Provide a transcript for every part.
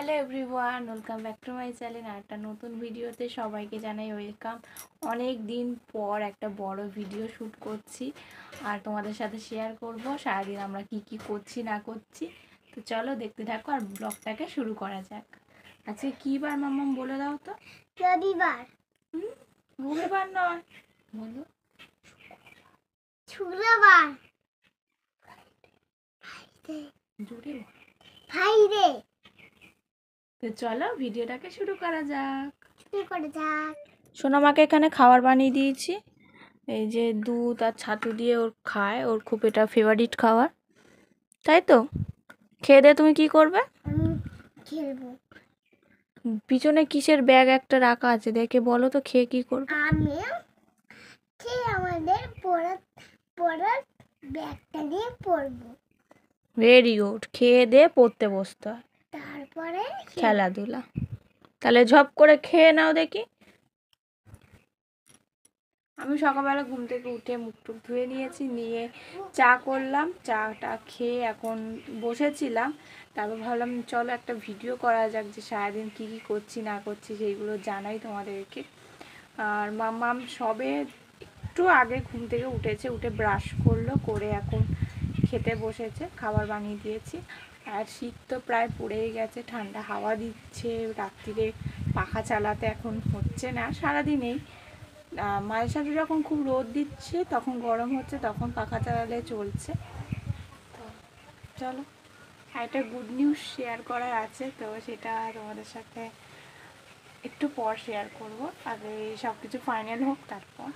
Hello everyone, welcome back to my channel. একটা নতুন ভিডিওতে সবাইকে জানাই ওয়েলকাম। অনেক দিন পর একটা বড় ভিডিও শ্যুট করছি আর তোমাদের সাথে শেয়ার করব সারাদিন আমরা কি করছি না করছি। তো চলো দেখতে থাকো আর ব্লগটাকে শুরু করা যাক। আজকে কী বার মাম্মাম বলে দাও তো? রবিবার। রবিবার নয়, বলো শুক্রবার। জোরে ফ্রাইডে। তো চলো ভিডিওটাকে শুরু করা যাক। যাক। সোনামাকে এখানে খাবার বানিয়ে দিয়েছি, এই যে দুধ আর ছাতু দিয়ে ওর খায়, ওর খুব এটা ফেভারিট খাবার, তাই তো? খেয়ে দে, তুমি কি করবে? আমি খেলবো। পিছনে কিসের ব্যাগ একটা রাখা আছে, দেখে বলো তো, খেয়ে কি করবে? আমি খেয়ে আমাদের পড়ার ব্যাগটা নিয়ে পড়বো। ভেরি গুড, খেয়ে দে পড়তে বসতে হয়, তারপরে খেলাধুলা। তাহলে ঝপ করে খেয়ে নাও দেখি। আমি সকালবেলা ঘুম থেকে উঠে মুখ টুক ধুয়ে নিয়েছি, নিয়ে চা করলাম, চাটা খেয়ে এখন বসেছিলাম। তারপর ভাবলাম চলো একটা ভিডিও করা যাক, যে সারাদিন কী করছি না করছি সেইগুলো জানাই তোমাদেরকে। আর মাম্মাম সবে একটু আগে ঘুম থেকে উঠেছে, উঠে ব্রাশ করলো, করে এখন খেতে বসেছে, খাবার বানিয়ে দিয়েছি। আর শীত তো প্রায় পড়েই গেছে, ঠান্ডা হাওয়া দিচ্ছে, রাত্রিরে পাখা চালাতে এখন হচ্ছে না, সারাদিনেই মাঝে সাথে যখন খুব রোদ দিচ্ছে তখন গরম হচ্ছে, তখন পাখা চালালে চলছে। তো চলো, একটা গুড নিউজ শেয়ার করার আছে, তো সেটা তোমাদের সাথে একটু পর শেয়ার করবো, আগে সব কিছু ফাইনাল হোক তারপর।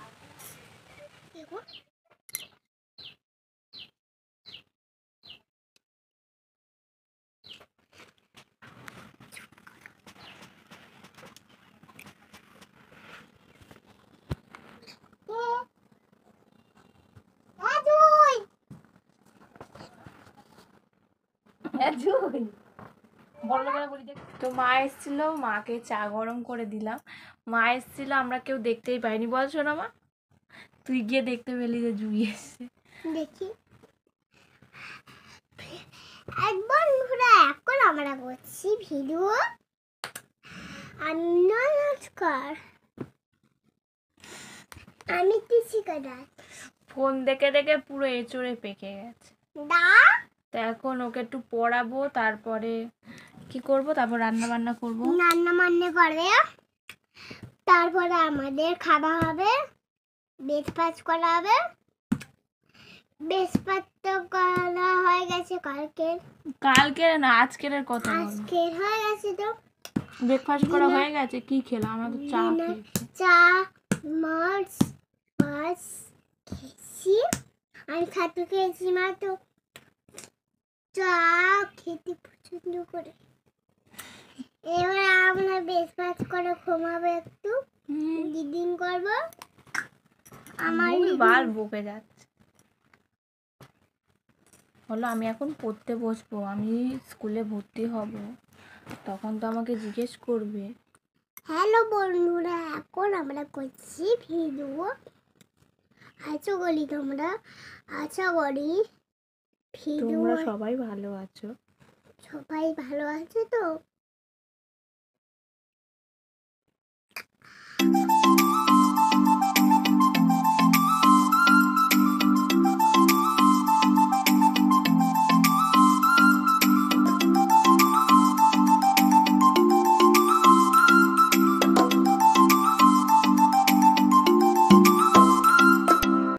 তো মা এসেছিল, মাকে চা গরম করে দিলাম। মা এসেছিল, আমরা কেউ দেখতেই পাইনি, বলছো না মা? তুই গিয়ে দেখতে পেলি যে জুই এসছে। দেখি একবার ঘুরে। এখন আমরা করছি ভিডিও। আর নমস্কার, আমি কৃষিকাজ। ফোন দেখে দেখে পুরো এঁচড়ে পেকে গেছে। তো এখন ওকে একটু পড়াবো, তারপরে কি করব, তারপর রান্না বান্না করবো। রান্না করে তারপরে আমাদের খাওয়া হবে, ব্রেকফাস্ট করা হবে। ব্রেকফাস্ট তো করা হয়ে গেছে কালকের না, আজকের কথা বলো। আজকের হয়ে গেছে। তো ব্রেকফাস্ট করা হয়ে গেছে। কি খেলাম? আমরা তো চা খেয়েছি। চা মাছ খেয়েছি, আমি ছাতু খেয়েছি। মা তো চা খেতে পছন্দ করে। এবার আমরা ব্রেকফাস্ট করে ঘুমাবো, একটু রিডিং করবো। আমার বাল বকে যাচ্ছে। বলো, আমি এখন পড়তে বসবো, আমি স্কুলে ভর্তি হব, তখন তো আমাকে জিজ্ঞেস করবে। হ্যালো বন্ধুরা, এখন আমরা করছি ভিডিও। আশা করি তোমরা সবাই ভালো আছো। সবাই ভালো আছে তো?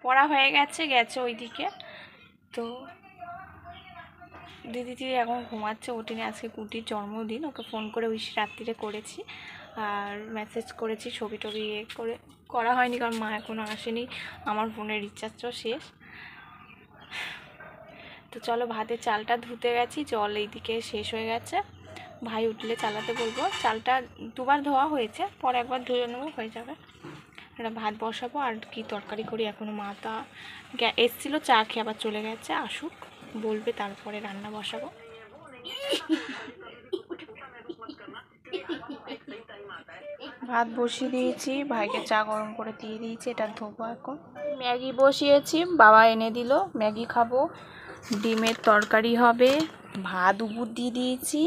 পড়া হয়ে গেছে ওইদিকে। তো দিদি এখন ঘুমাচ্ছে, ওঠেনি। আজকে কুটির জন্মদিন, ওকে ফোন করে উইশ রাত্রিরে করেছি, আর মেসেজ করেছি, ছবি টবি করা হয়নি, কারণ মা এখনও আসেনি, আমার ফোনের রিচার্জও শেষ। তো চলো, ভাতের চালটা ধুতে গেছি, জল এইদিকে শেষ হয়ে গেছে, ভাই উঠলে চালাতে বলবো। চালটা দুবার ধোয়া হয়েছে, পরে একবার ধুয়ে নেবো, হয়ে যাবে। একটা ভাত বসাবো, আর কি তরকারি করি এখনও মা তা এসেছিলো, চা খেয়ে আবার চলে গেছে, আসুক বলবে, তারপরে রান্না বসাবো। ভাত বসিয়ে দিয়েছি, ভাইকে চা গরম করে দিয়ে দিয়েছি, এটা ধোবো এখন। ম্যাগি বসিয়েছি, বাবা এনে দিল, ম্যাগি খাবো। ডিমের তরকারি হবে, ভাত উপর দিয়ে দিয়েছি,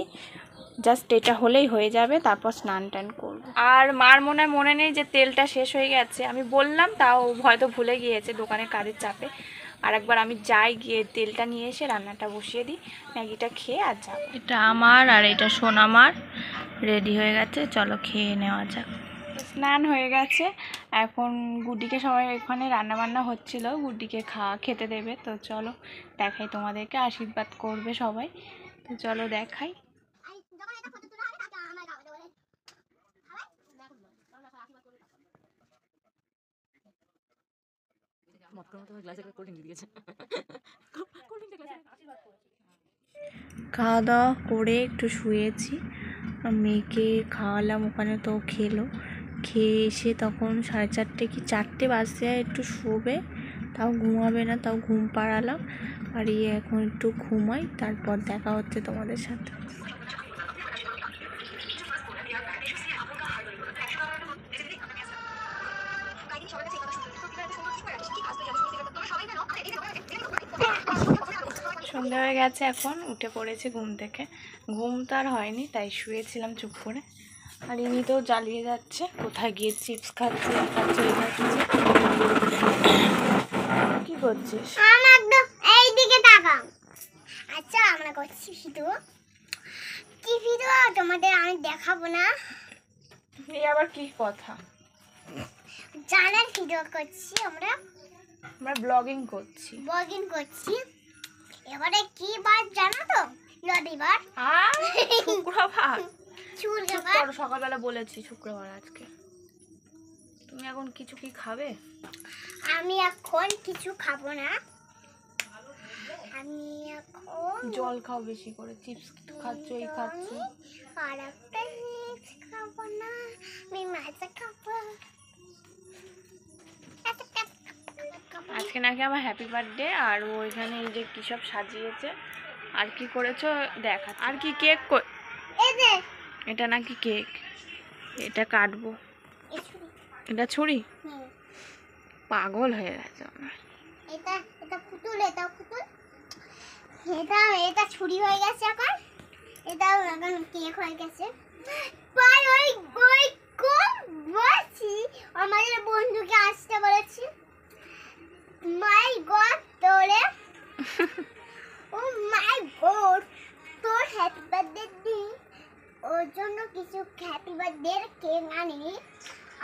জাস্ট এটা হলেই হয়ে যাবে, তারপর স্নান টান করবো। আর মার মনে নেই যে তেলটা শেষ হয়ে গেছে, আমি বললাম তাও হয়তো ভুলে গিয়েছে দোকানে কাজের চাপে। আর একবার আমি যাই, গিয়ে তেলটা নিয়ে এসে রান্নাটা বসিয়ে দিই, ম্যাগিটা খেয়ে আর যাবো। এটা আমার আর এটা সোনামার রেডি হয়ে গেছে, চলো খেয়ে নেওয়া যাক। স্নান হয়ে গেছে, এখন গুড্ডিকে সবাই এখানে রান্নাবান্না হচ্ছিল, গুড্ডিকে খেতে দেবে। তো চলো দেখাই তোমাদেরকে, আশীর্বাদ করবে সবাই, তো চলো দেখাই। খাওয়া দাওয়া করে একটু শুয়েছি, মেয়েকে খাওয়ালাম ওখানে, তো খেলো। খেয়ে এসে তখন 4:30 কি 4টে বাজতে একটু শোবে, তাও ঘুমাবে না, তাও ঘুম পাড়ালাম। আর এখন একটু ঘুমাই, তারপর দেখা হচ্ছে তোমাদের সাথে। সন্ধ্যা হয়ে গেছে, এখন উঠে পড়েছে ঘুম থেকে। ঘুম তো আর হয়নি, তাই শুয়েছিলাম চুপ করে। আর ইনি তো জ্বালিয়ে যাচ্ছে, কোথায় গিয়ে চিপস খাচ্ছে, কি করছিস? এইদিকে তাকাও। আচ্ছা, আমরা করছি ভিডিও। কি ভিডিও তোমাদের আমি দেখাবো না। এই আবার কি কথা? জানার ভিডিও করছি আমরা ব্লগিং করছি। এবারে কি বার জানো তো? রবিবার। শুক্রবার। শুক্রবার। সকালবেলা বলেছি শুক্রবার আজকে। তুমি এখন কিছু কি খাবে? আমি এখন কিছু খাবো না, আমি এখন জল খাও বেশি করে, চিপস খাচ্ছ, এই খাচ্ছ। আর একটা চিপস খাবো না, আমি মাছ খাবো। আজকে নাকি আমার হ্যাপি বার্থডে, আর ও এখানে এই যে কি সব সাজিয়েছে, আর কি করেছো দেখা। আর কি কেক, এটা নাকি কেক, এটা কাটবো। এটা ছুরি, পাগল হয়ে গেছে আমার। এটা পুতুল, এটা ছুরি হয়ে গেছে এখন, এটাও এখন কেক হয়ে গেছে। বলছি আমাদের বন্ধুকে আসতে বলেছি। মাই গড, তোরে ও মাই গড, তোর হ্যাপি বার্থডে দিন, ওর জন্য কিছু হ্যাপি বার্থডে কেক আনিনি।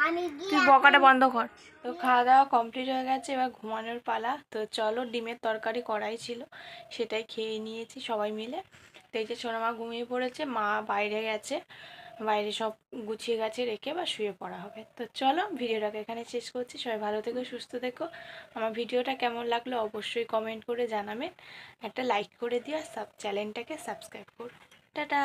আমি গিয়ে বকাটা বন্ধ কর। তো খাওয়া দাওয়া কমপ্লিট হয়ে গেছে, এবার ঘুমানোর পালা। তো চলো, ডিমের তরকারি করাই ছিল, সেটাই খেয়ে নিয়েছি সবাই মিলে। তো এই যে সোনামা ঘুমিয়ে পড়েছে, মা বাইরে গেছে, বাইরে সব গুছিয়ে গেছে রেখে বা শুয়ে পড়া হবে। তো চলো, ভিডিওটাকে এখানে শেষ করছি। সবাই ভালো থেকো, সুস্থ থেকো। আমার ভিডিওটা কেমন লাগলো অবশ্যই কমেন্ট করে জানাবেন, একটা লাইক করে দিও, আর চ্যানেলটাকে সাবস্ক্রাইব করো। টাটা।